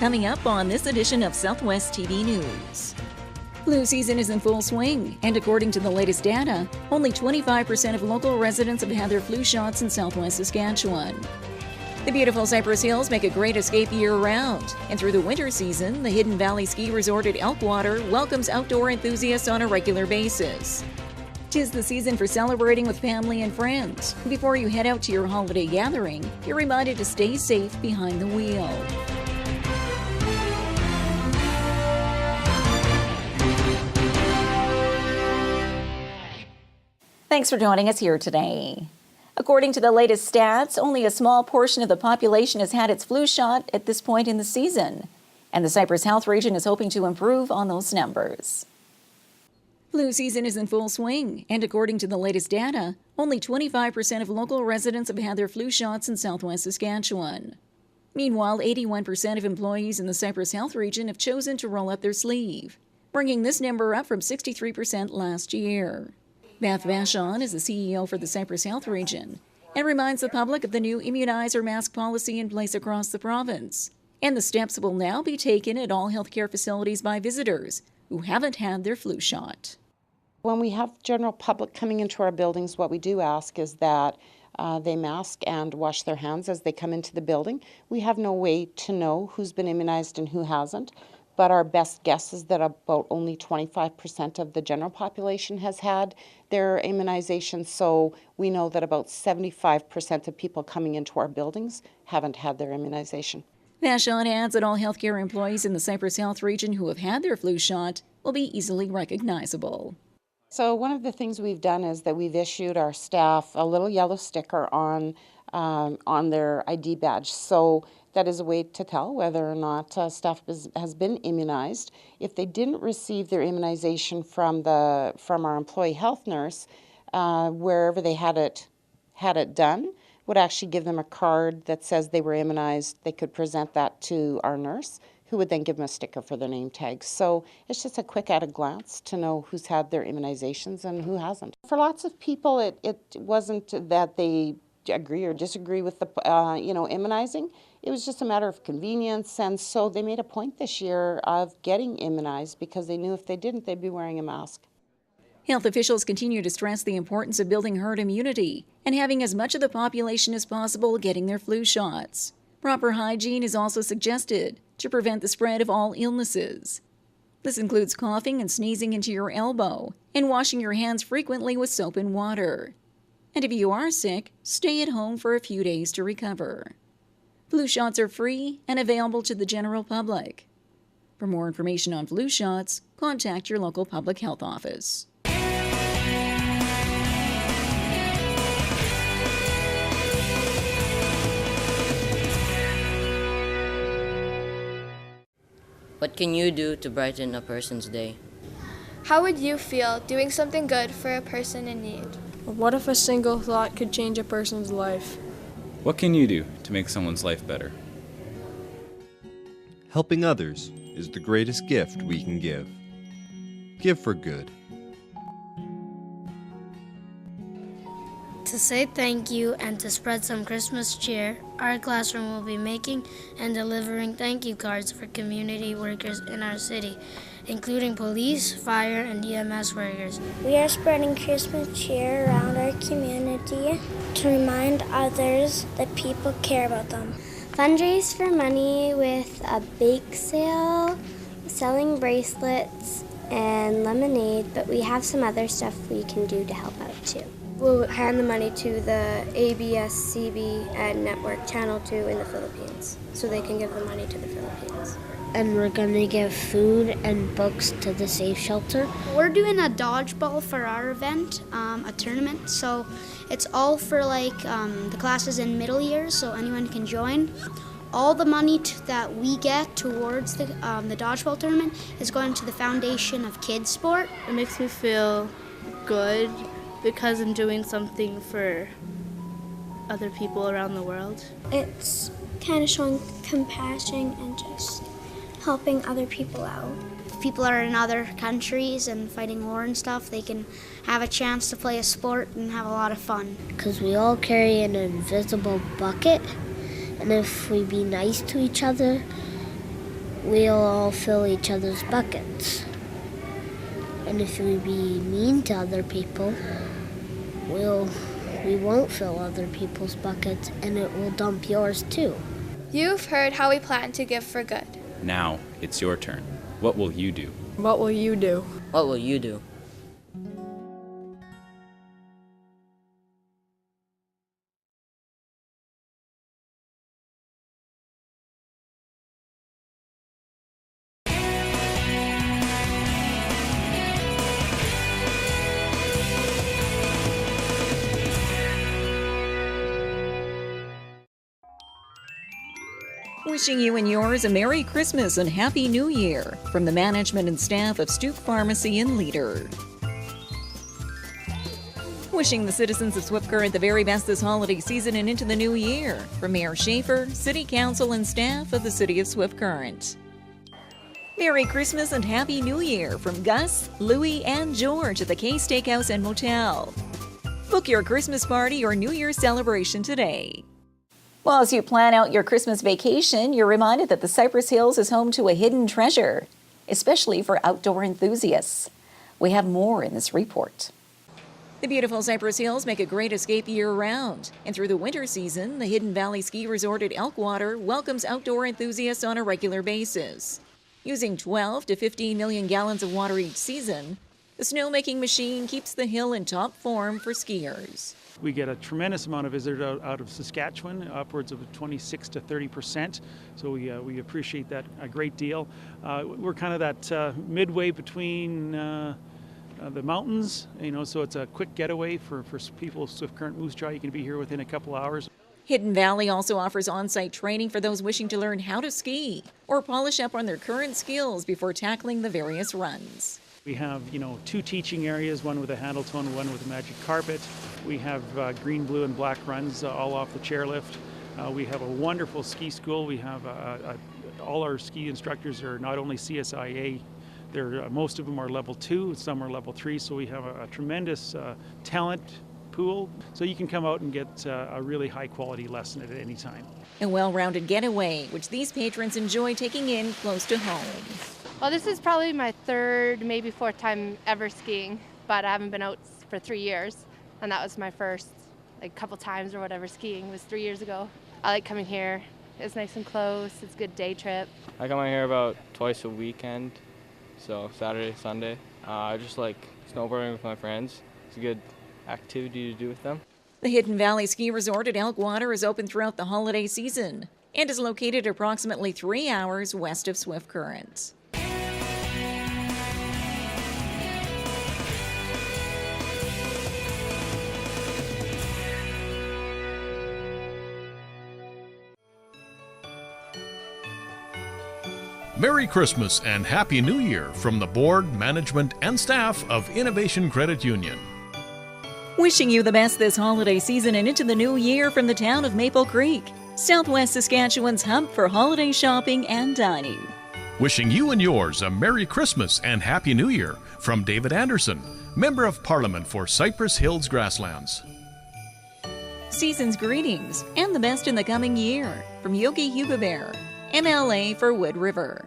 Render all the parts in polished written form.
Coming up on this edition of Southwest TV News. Flu season is in full swing, and according to the latest data, only 25% of local residents have had their flu shots in southwest Saskatchewan. The beautiful Cypress Hills make a great escape year-round, and through the winter season, the Hidden Valley Ski Resort at Elkwater welcomes outdoor enthusiasts on a regular basis. 'Tis the season for celebrating with family and friends. Before you head out to your holiday gathering, you're reminded to stay safe behind the wheel. Thanks for joining us here today. According to the latest stats, only a small portion of the population has had its flu shot at this point in the season, and the Cypress Health region is hoping to improve on those numbers. Flu season is in full swing, and according to the latest data, only 25% of local residents have had their flu shots in southwest Saskatchewan. Meanwhile, 81% of employees in the Cypress Health region have chosen to roll up their sleeve, bringing this number up from 63% last year. Beth Vachon is the CEO for the Cypress Health region and reminds the public of the new immunizer mask policy in place across the province, and the steps will now be taken at all healthcare facilities by visitors who haven't had their flu shot. When we have general public coming into our buildings, what we do ask is that they mask and wash their hands as they come into the building. We have no way to know who's been immunized and who hasn't, but our best guess is that about only 25% of the general population has had their immunization, so we know that about 75% of people coming into our buildings haven't had their immunization. Vachon adds that all healthcare employees in the Cypress Health region who have had their flu shot will be easily recognizable. So one of the things we've done is that we've issued our staff a little yellow sticker on their ID badge. So that is a way to tell whether or not staff has been immunized. If they didn't receive their immunization from our employee health nurse, wherever they had it done, would actually give them a card that says they were immunized. They could present that to our nurse, who would then give them a sticker for their name tags. So it's just a quick at a glance to know who's had their immunizations and who hasn't. For lots of people, it wasn't that they agree or disagree with the immunizing. It was just a matter of convenience, and so they made a point this year of getting immunized because they knew if they didn't, they'd be wearing a mask. Health officials continue to stress the importance of building herd immunity and having as much of the population as possible getting their flu shots. Proper hygiene is also suggested to prevent the spread of all illnesses. This includes coughing and sneezing into your elbow and washing your hands frequently with soap and water. And if you are sick, stay at home for a few days to recover. Flu shots are free and available to the general public. For more information on flu shots, contact your local public health office. What can you do to brighten a person's day? How would you feel doing something good for a person in need? What if a single thought could change a person's life? What can you do to make someone's life better? Helping others is the greatest gift we can give. Give for good. To say thank you and to spread some Christmas cheer, our classroom will be making and delivering thank you cards for community workers in our city, including police, fire, and EMS workers. We are spreading Christmas cheer around our community to remind others that people care about them. Fundraise for money with a bake sale, selling bracelets and lemonade, but we have some other stuff we can do to help out too. We'll hand the money to the ABS-CBN and Network Channel 2 in the Philippines, so they can give the money to the Philippines. And we're going to give food and books to the safe shelter. We're doing a dodgeball for our event, a tournament, so it's all for the classes in middle years, so anyone can join. All the money that we get towards the dodgeball tournament is going to the Foundation of Kids Sport. It makes me feel good because I'm doing something for other people around the world. It's kind of showing compassion and just helping other people out. If people are in other countries and fighting war and stuff, they can have a chance to play a sport and have a lot of fun. Because we all carry an invisible bucket, and if we be nice to each other, we'll all fill each other's buckets. And if we be mean to other people, we won't fill other people's buckets, and it will dump yours too. You've heard how we plan to give for good. Now it's your turn. What will you do? What will you do? What will you do? Wishing you and yours a Merry Christmas and Happy New Year from the management and staff of Stoop Pharmacy in Leader. Wishing the citizens of Swift Current the very best this holiday season and into the new year from Mayor Schaefer, City Council, and staff of the City of Swift Current. Merry Christmas and Happy New Year from Gus, Louie, and George at the K Steakhouse and Motel. Book your Christmas party or New Year's celebration today. Well, as you plan out your Christmas vacation, you're reminded that the Cypress Hills is home to a hidden treasure, especially for outdoor enthusiasts. We have more in this report. The beautiful Cypress Hills make a great escape year-round. And through the winter season, the Hidden Valley Ski Resort at Elkwater welcomes outdoor enthusiasts on a regular basis. Using 12 to 15 million gallons of water each season, the snowmaking machine keeps the hill in top form for skiers. We get a tremendous amount of visitors out of Saskatchewan, upwards of 26 to 30%. So we appreciate that a great deal. We're kind of that midway between the mountains, so it's a quick getaway for people. Swift Current Moose Jaw, you can be here within a couple hours. Hidden Valley also offers on-site training for those wishing to learn how to ski or polish up on their current skills before tackling the various runs. We have, 2 teaching areas, one with a handle tone, one with a magic carpet. We have green, blue, and black runs all off the chairlift. We have a wonderful ski school. We have all our ski instructors are not only CSIA, most of them are level 2, some are level 3, so we have a tremendous talent pool. So you can come out and get a really high quality lesson at any time. A well-rounded getaway, which these patrons enjoy taking in close to home. Well, this is probably my 3rd, maybe 4th time ever skiing, but I haven't been out for 3 years, and that was my first, couple times or whatever skiing was 3 years ago. I like coming here. It's nice and close. It's a good day trip. I come out here about twice a weekend, so Saturday, Sunday. I just like snowboarding with my friends. It's a good activity to do with them. The Hidden Valley Ski Resort at Elkwater is open throughout the holiday season and is located approximately 3 hours west of Swift Current. Merry Christmas and Happy New Year from the board, management, and staff of Innovation Credit Union. Wishing you the best this holiday season and into the new year from the town of Maple Creek, Southwest Saskatchewan's hub for holiday shopping and dining. Wishing you and yours a Merry Christmas and Happy New Year from David Anderson, Member of Parliament for Cypress Hills Grasslands. Season's greetings and the best in the coming year from Yogi Hugo Bear, MLA for Wood River.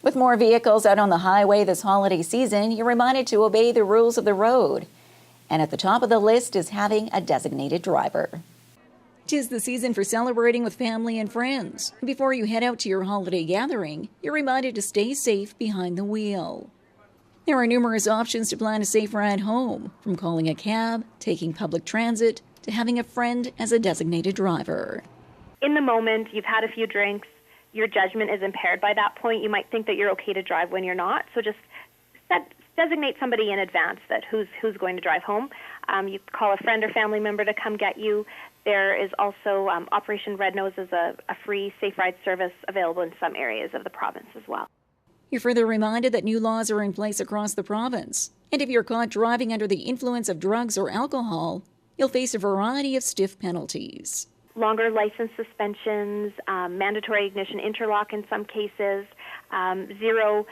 With more vehicles out on the highway this holiday season, you're reminded to obey the rules of the road. And at the top of the list is having a designated driver. 'Tis the season for celebrating with family and friends. Before you head out to your holiday gathering, you're reminded to stay safe behind the wheel. There are numerous options to plan a safe ride home, from calling a cab, taking public transit, to having a friend as a designated driver. In the moment, you've had a few drinks, your judgment is impaired by that point. You might think that you're okay to drive when you're not. So just designate somebody in advance that who's going to drive home. You call a friend or family member to come get you. There is also Operation Red Nose is a free safe ride service available in some areas of the province as well. You're further reminded that new laws are in place across the province. And if you're caught driving under the influence of drugs or alcohol, you'll face a variety of stiff penalties. Longer license suspensions, mandatory ignition interlock in some cases, zero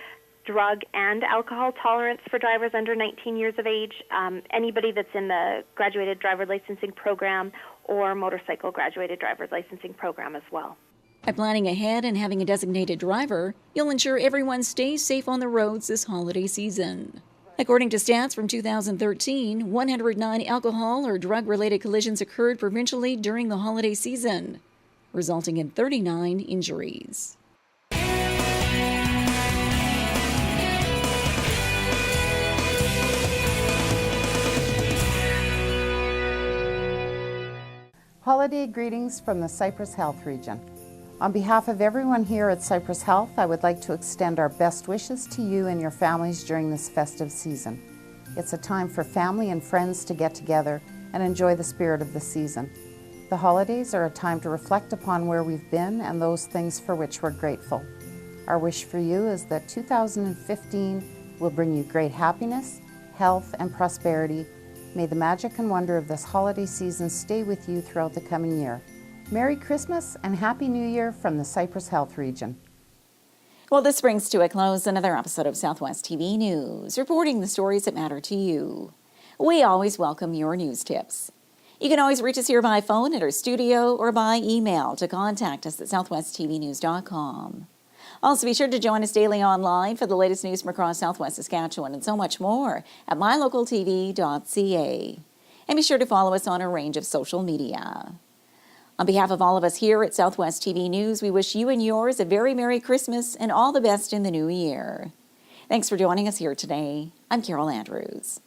drug and alcohol tolerance for drivers under 19 years of age, anybody that's in the graduated driver licensing program or motorcycle graduated driver licensing program as well. By planning ahead and having a designated driver, you'll ensure everyone stays safe on the roads this holiday season. According to stats from 2013, 109 alcohol or drug-related collisions occurred provincially during the holiday season, resulting in 39 injuries. Holiday greetings from the Cypress Health region. On behalf of everyone here at Cypress Health, I would like to extend our best wishes to you and your families during this festive season. It's a time for family and friends to get together and enjoy the spirit of the season. The holidays are a time to reflect upon where we've been and those things for which we're grateful. Our wish for you is that 2015 will bring you great happiness, health, and prosperity. May the magic and wonder of this holiday season stay with you throughout the coming year. Merry Christmas and Happy New Year from the Cypress Health region. Well, this brings to a close another episode of Southwest TV News, reporting the stories that matter to you. We always welcome your news tips. You can always reach us here by phone at our studio or by email to contact us at southwesttvnews.com. Also, be sure to join us daily online for the latest news from across Southwest Saskatchewan and so much more at MyLocalTV.ca. And be sure to follow us on a range of social media. On behalf of all of us here at Southwest TV News, we wish you and yours a very Merry Christmas and all the best in the new year. Thanks for joining us here today. I'm Carol Andrews.